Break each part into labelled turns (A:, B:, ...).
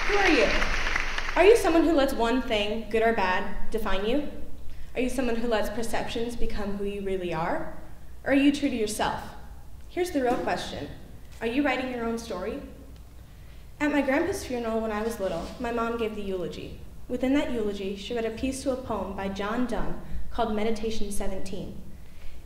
A: Who are you? Are you someone who lets one thing, good or bad, define you? Are you someone who lets perceptions become who you really are? Or are you true to yourself? Here's the real question. Are you writing your own story? At my grandpa's funeral when I was little, my mom gave the eulogy. Within that eulogy, she read a piece to a poem by John Donne called Meditation 17.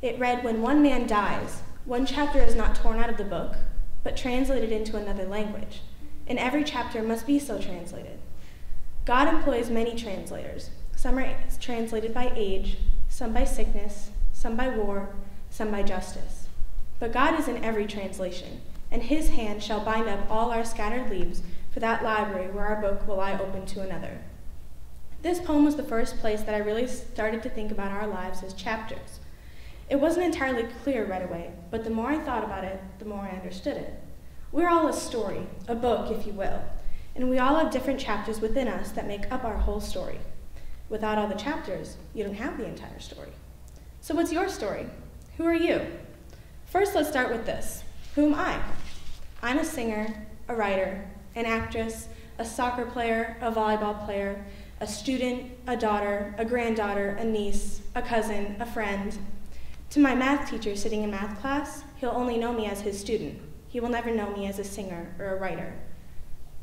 A: It read, when one man dies, one chapter is not torn out of the book, but translated into another language, and every chapter must be so translated. God employs many translators. Some are translated by age, some by sickness, some by war, some by justice. But God is in every translation, and his hand shall bind up all our scattered leaves for that library where our book will lie open to another. This poem was the first place that I really started to think about our lives as chapters. It wasn't entirely clear right away, but the more I thought about it, the more I understood it. We're all a story, a book, if you will, and we all have different chapters within us that make up our whole story. Without all the chapters, you don't have the entire story. So what's your story? Who are you? First, let's start with this. Who am I? I'm a singer, a writer, an actress, a soccer player, a volleyball player, a student, a daughter, a granddaughter, a niece, a cousin, a friend. To my math teacher sitting in math class, he'll only know me as his student. He will never know me as a singer or a writer.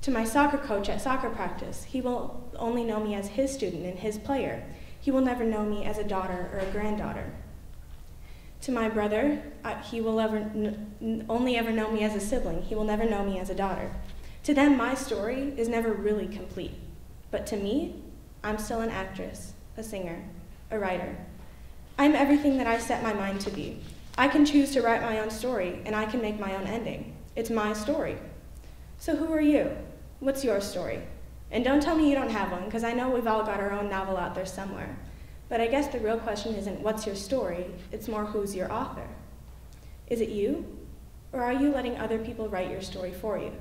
A: To my soccer coach at soccer practice, he will only know me as his student and his player. He will never know me as a daughter or a granddaughter. To my brother, he will only ever know me as a sibling. He will never know me as a daughter. To them, my story is never really complete. But to me, I'm still an actress, a singer, a writer. I'm everything that I set my mind to be. I can choose to write my own story, and I can make my own ending. It's my story. So who are you? What's your story? And don't tell me you don't have one, because I know we've all got our own novel out there somewhere. But I guess the real question isn't what's your story, it's more who's your author. Is it you? Or are you letting other people write your story for you?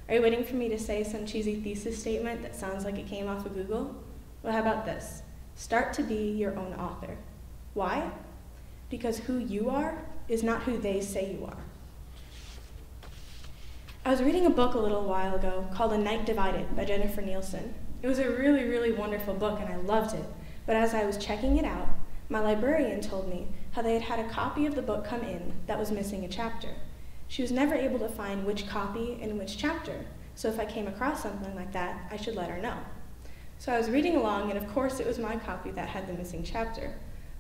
A: Are you waiting for me to say some cheesy thesis statement that sounds like it came off of Google? Well, how about this? Start to be your own author. Why? Because who you are is not who they say you are. I was reading a book a little while ago called A Night Divided by Jennifer Nielsen. It was a really, really wonderful book and I loved it. But as I was checking it out, my librarian told me how they had a copy of the book come in that was missing a chapter. She was never able to find which copy and which chapter, so if I came across something like that, I should let her know. So I was reading along, and of course it was my copy that had the missing chapter.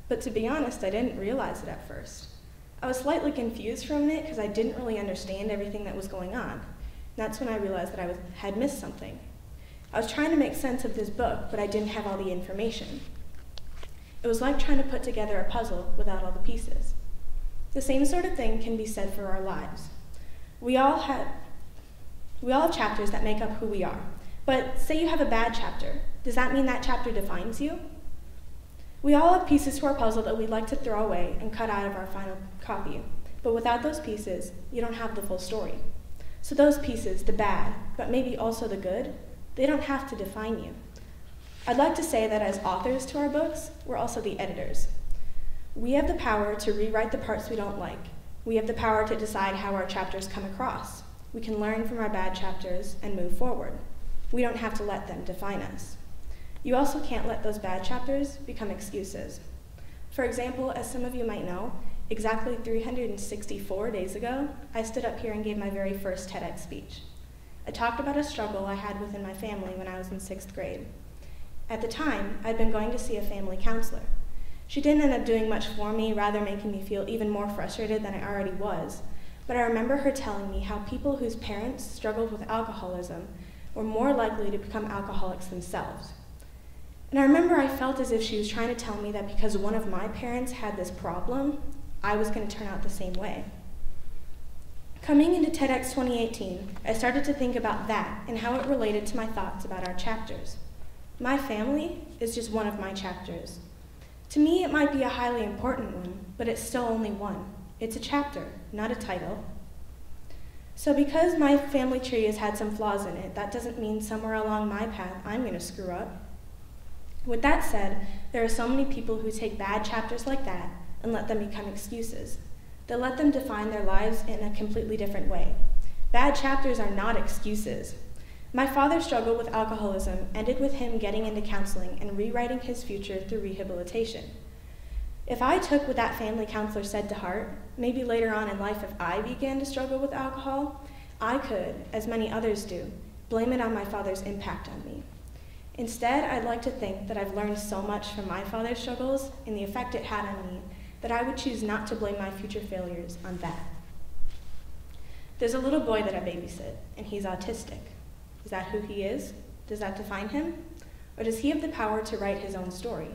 A: But to be honest, I didn't realize it at first. I was slightly confused from it because I didn't really understand everything that was going on. And that's when I realized that I had missed something. I was trying to make sense of this book, but I didn't have all the information. It was like trying to put together a puzzle without all the pieces. The same sort of thing can be said for our lives. We all have chapters that make up who we are. But say you have a bad chapter. Does that mean that chapter defines you? We all have pieces to our puzzle that we'd like to throw away and cut out of our final copy. But without those pieces, you don't have the full story. So those pieces, the bad, but maybe also the good, they don't have to define you. I'd like to say that as authors to our books, we're also the editors. We have the power to rewrite the parts we don't like. We have the power to decide how our chapters come across. We can learn from our bad chapters and move forward. We don't have to let them define us. You also can't let those bad chapters become excuses. For example, as some of you might know, exactly 364 days ago, I stood up here and gave my very first TEDx speech. I talked about a struggle I had within my family when I was in 6th grade. At the time, I'd been going to see a family counselor. She didn't end up doing much for me, rather making me feel even more frustrated than I already was. But I remember her telling me how people whose parents struggled with alcoholism were more likely to become alcoholics themselves. And I remember I felt as if she was trying to tell me that because one of my parents had this problem, I was going to turn out the same way. Coming into TEDx 2018, I started to think about that and how it related to my thoughts about our chapters. My family is just one of my chapters. To me, it might be a highly important one, but it's still only one. It's a chapter, not a title. So because my family tree has had some flaws in it, that doesn't mean somewhere along my path I'm going to screw up. With that said, there are so many people who take bad chapters like that and let them become excuses. They let them define their lives in a completely different way. Bad chapters are not excuses. My father's struggle with alcoholism ended with him getting into counseling and rewriting his future through rehabilitation. If I took what that family counselor said to heart, maybe later on in life if I began to struggle with alcohol, I could, as many others do, blame it on my father's impact on me. Instead, I'd like to think that I've learned so much from my father's struggles and the effect it had on me that I would choose not to blame my future failures on that. There's a little boy that I babysit, and he's autistic. Is that who he is? Does that define him? Or does he have the power to write his own story?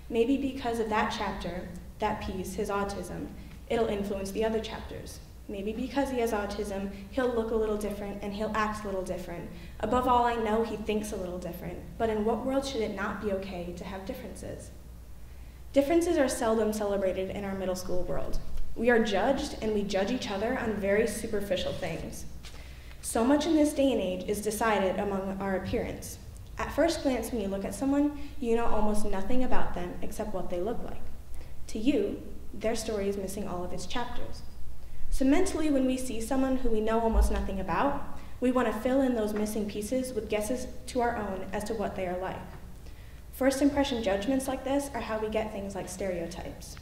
A: Maybe because of that chapter, that piece, his autism, it'll influence the other chapters. Maybe because he has autism, he'll look a little different and he'll act a little different. Above all, I know he thinks a little different. But in what world should it not be okay to have differences? Differences are seldom celebrated in our middle school world. We are judged, and we judge each other on very superficial things. So much in this day and age is decided among our appearance. At first glance, when you look at someone, you know almost nothing about them except what they look like. To you, their story is missing all of its chapters. So mentally, when we see someone who we know almost nothing about, we want to fill in those missing pieces with guesses to our own as to what they are like. First impression judgments like this are how we get things like stereotypes.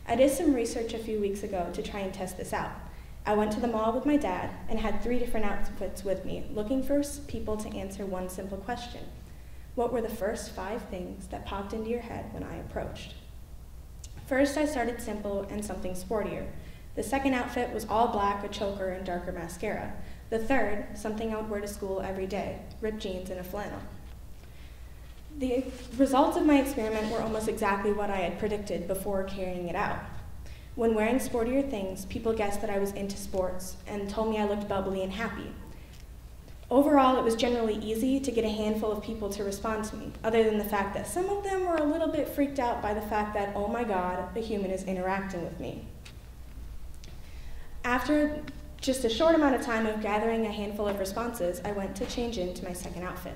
A: I did some research a few weeks ago to try and test this out. I went to the mall with my dad and had 3 different outfits with me, looking for people to answer one simple question. What were the first 5 things that popped into your head when I approached? First, I started simple and something sportier. The second outfit was all black, a choker, and darker mascara. The third, something I would wear to school every day, ripped jeans and a flannel. The results of my experiment were almost exactly what I had predicted before carrying it out. When wearing sportier things, people guessed that I was into sports and told me I looked bubbly and happy. Overall, it was generally easy to get a handful of people to respond to me, other than the fact that some of them were a little bit freaked out by the fact that, oh my God, a human is interacting with me. After just a short amount of time of gathering a handful of responses, I went to change into my second outfit.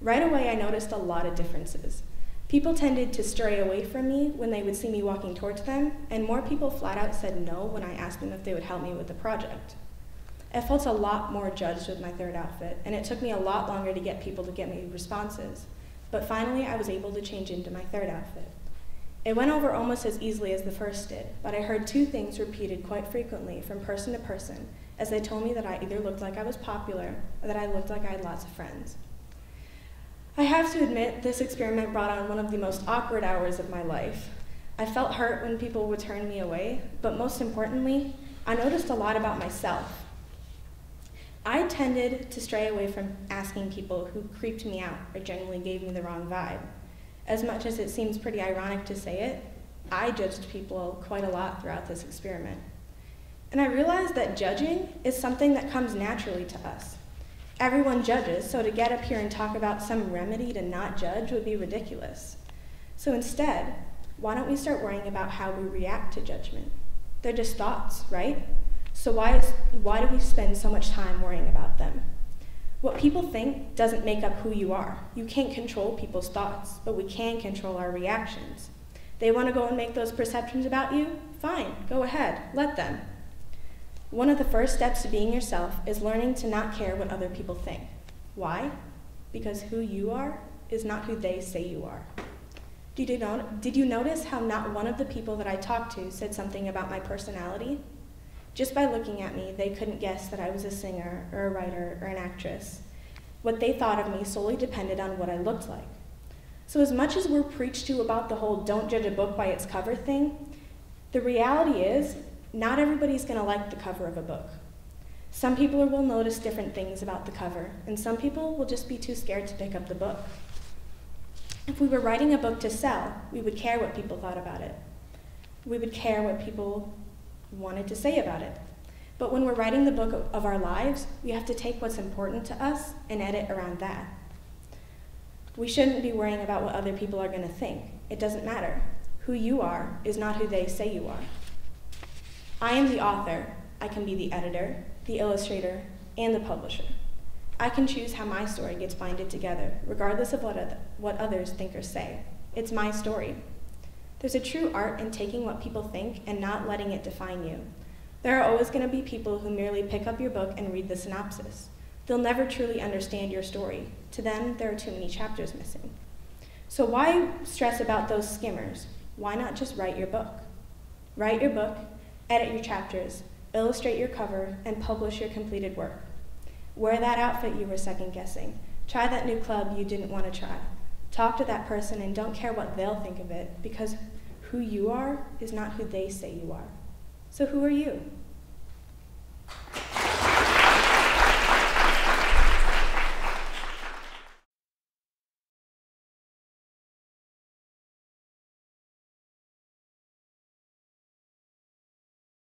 A: Right away, I noticed a lot of differences. People tended to stray away from me when they would see me walking towards them, and more people flat out said no when I asked them if they would help me with the project. I felt a lot more judged with my third outfit, and it took me a lot longer to get people to get me responses. But finally, I was able to change into my third outfit. It went over almost as easily as the first did, but I heard 2 things repeated quite frequently from person to person, as they told me that I either looked like I was popular or that I looked like I had lots of friends. I have to admit, this experiment brought on one of the most awkward hours of my life. I felt hurt when people would turn me away, but most importantly, I noticed a lot about myself. I tended to stray away from asking people who creeped me out or generally gave me the wrong vibe. As much as it seems pretty ironic to say it, I judged people quite a lot throughout this experiment. And I realized that judging is something that comes naturally to us. Everyone judges, so to get up here and talk about some remedy to not judge would be ridiculous. So instead, why don't we start worrying about how we react to judgment? They're just thoughts, right? So why do we spend so much time worrying about them? What people think doesn't make up who you are. You can't control people's thoughts, but we can control our reactions. They want to go and make those perceptions about you? Fine, go ahead, let them. One of the first steps to being yourself is learning to not care what other people think. Why? Because who you are is not who they say you are. Did you notice how not one of the people that I talked to said something about my personality? Just by looking at me, they couldn't guess that I was a singer or a writer or an actress. What they thought of me solely depended on what I looked like. So as much as we're preached to about the whole don't judge a book by its cover thing, the reality is not everybody's going to like the cover of a book. Some people will notice different things about the cover, and some people will just be too scared to pick up the book. If we were writing a book to sell, we would care what people thought about it. We would care what people wanted to say about it. But when we're writing the book of our lives, we have to take what's important to us and edit around that. We shouldn't be worrying about what other people are going to think. It doesn't matter. Who you are is not who they say you are. I am the author. I can be the editor, the illustrator, and the publisher. I can choose how my story gets binded together, regardless of what others think or say. It's my story. There's a true art in taking what people think and not letting it define you. There are always going to be people who merely pick up your book and read the synopsis. They'll never truly understand your story. To them, there are too many chapters missing. So why stress about those skimmers? Why not just write your book? Write your book, edit your chapters, illustrate your cover, and publish your completed work. Wear that outfit you were second-guessing. Try that new club you didn't want to try. Talk to that person and don't care what they'll think of it, because who you are is not who they say you are. So who are you?